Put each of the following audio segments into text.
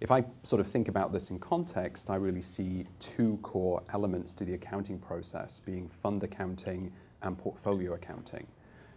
If I sort of think about this in context, I really see two core elements to the accounting process, being fund accounting and portfolio accounting.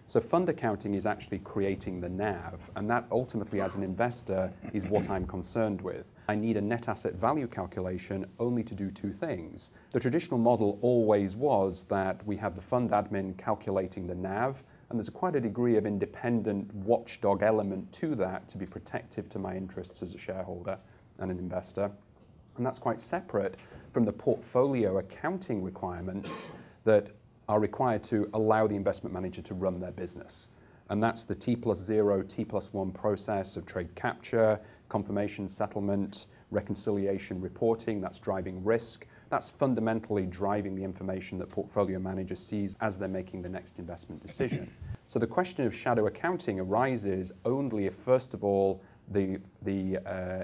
So fund accounting is actually creating the NAV, and that ultimately, as an investor, is what I'm concerned with. I need a net asset value calculation only to do two things. The traditional model always was that we have the fund admin calculating the NAV, and there's quite a degree of independent watchdog element to that to be protective to my interests as a shareholder and an investor. And that's quite separate from the portfolio accounting requirements that are required to allow the investment manager to run their business. And that's the T+0, T+1 process of trade capture, confirmation, settlement, reconciliation, reporting. That's driving risk. That's fundamentally driving the information that portfolio manager sees as they're making the next investment decision. So the question of shadow accounting arises only if, first of all, the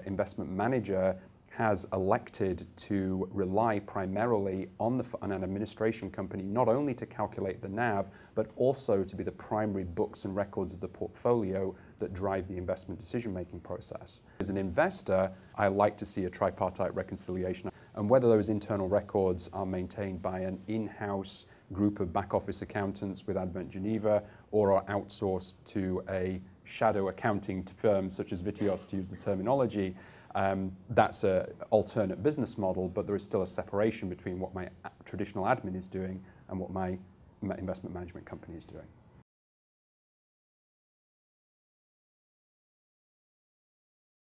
investment manager has elected to rely primarily on an administration company, not only to calculate the NAV, but also to be the primary books and records of the portfolio that drive the investment decision-making process. As an investor, I like to see a tripartite reconciliation, and whether those internal records are maintained by an in-house group of back-office accountants with Advent Geneva or are outsourced to a shadow accounting firm such as Vitios, to use the terminology, that's an alternate business model, but there is still a separation between what my traditional admin is doing and what my investment management company is doing.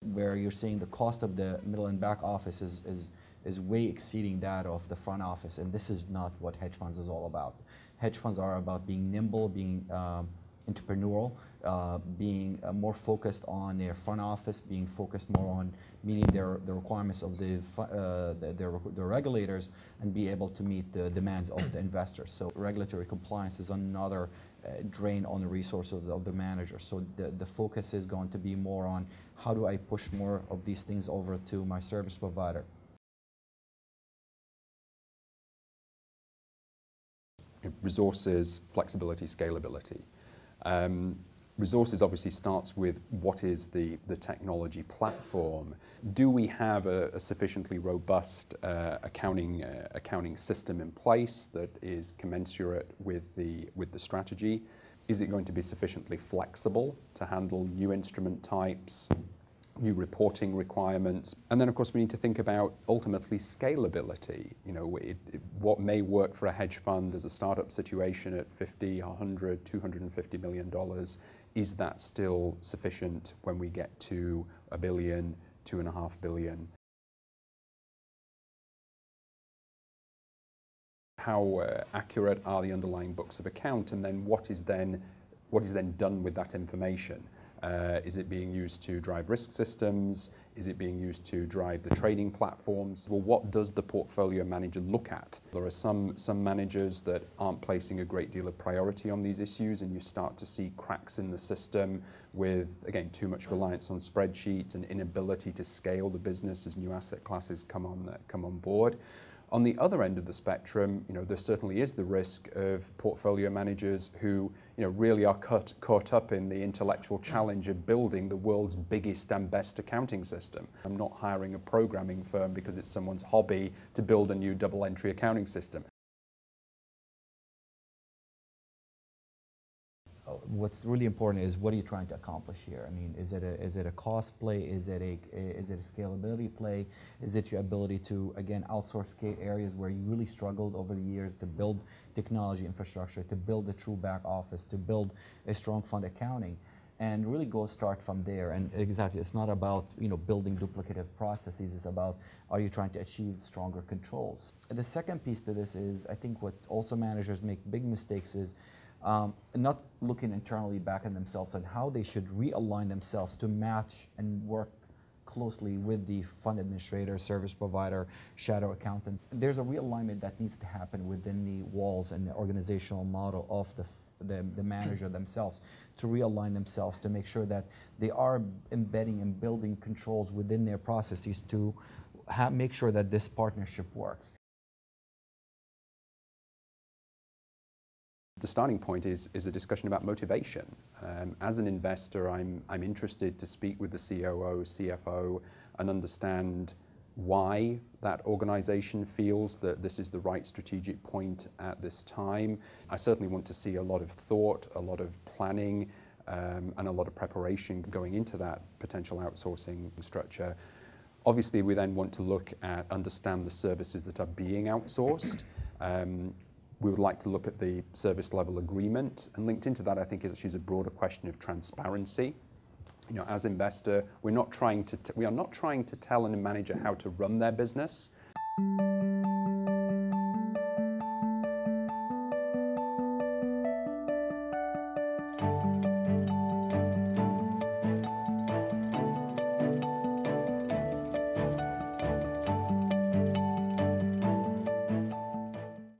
Where you're saying the cost of the middle and back office is way exceeding that of the front office, and this is not what hedge funds is all about. Hedge funds are about being nimble, being entrepreneurial, being more focused on their front office, being focused more on meeting the requirements of the regulators, and be able to meet the demands of the investors. So regulatory compliance is another drain on the resources of the manager. So the focus is going to be more on how do I push more of these things over to my service provider. Resources, flexibility, scalability. Resources obviously starts with what is the technology platform. Do we have a sufficiently robust accounting system in place that is commensurate with the strategy? Is it going to be sufficiently flexible to handle new instrument types, new reporting requirements? And then of course we need to think about ultimately scalability. You know, what may work for a hedge fund as a startup situation at 50, 100, $250 million. Is that still sufficient when we get to $1 billion, $2.5 billion? How accurate are the underlying books of account, and then what is then done with that information? Is it being used to drive risk systems? Is it being used to drive the trading platforms? Well, what does the portfolio manager look at? There are some managers that aren't placing a great deal of priority on these issues, and you start to see cracks in the system with, again, too much reliance on spreadsheets and inability to scale the business as new asset classes come on board. On the other end of the spectrum, you know, there certainly is the risk of portfolio managers who, you know, really are caught up in the intellectual challenge of building the world's biggest and best accounting system. I'm not hiring a programming firm because it's someone's hobby to build a new double-entry accounting system. What's really important is what are you trying to accomplish here? I mean, is it a cost play? Is it a scalability play? Is it your ability to, again, outsource areas where you really struggled over the years to build technology infrastructure, to build a true back office, to build a strong fund accounting, and really start from there. And exactly, it's not about, you know, building duplicative processes. It's about, are you trying to achieve stronger controls? The second piece to this is, I think what also managers make big mistakes is not looking internally back at themselves and how they should realign themselves to match and work closely with the fund administrator, service provider, shadow accountant. There's a realignment that needs to happen within the walls and the organizational model of the manager themselves, to realign themselves, to make sure that they are embedding and building controls within their processes to make sure that this partnership works. The starting point is a discussion about motivation. As an investor, I'm interested to speak with the COO, CFO, and understand why that organization feels that this is the right strategic point at this time. I certainly want to see a lot of thought, a lot of planning, and a lot of preparation going into that potential outsourcing structure. Obviously, we then want to look at, understand the services that are being outsourced. We would like to look at the service level agreement, and linked into that, I think, is actually a broader question of transparency. You know, as investor, we are not trying to tell a manager how to run their business.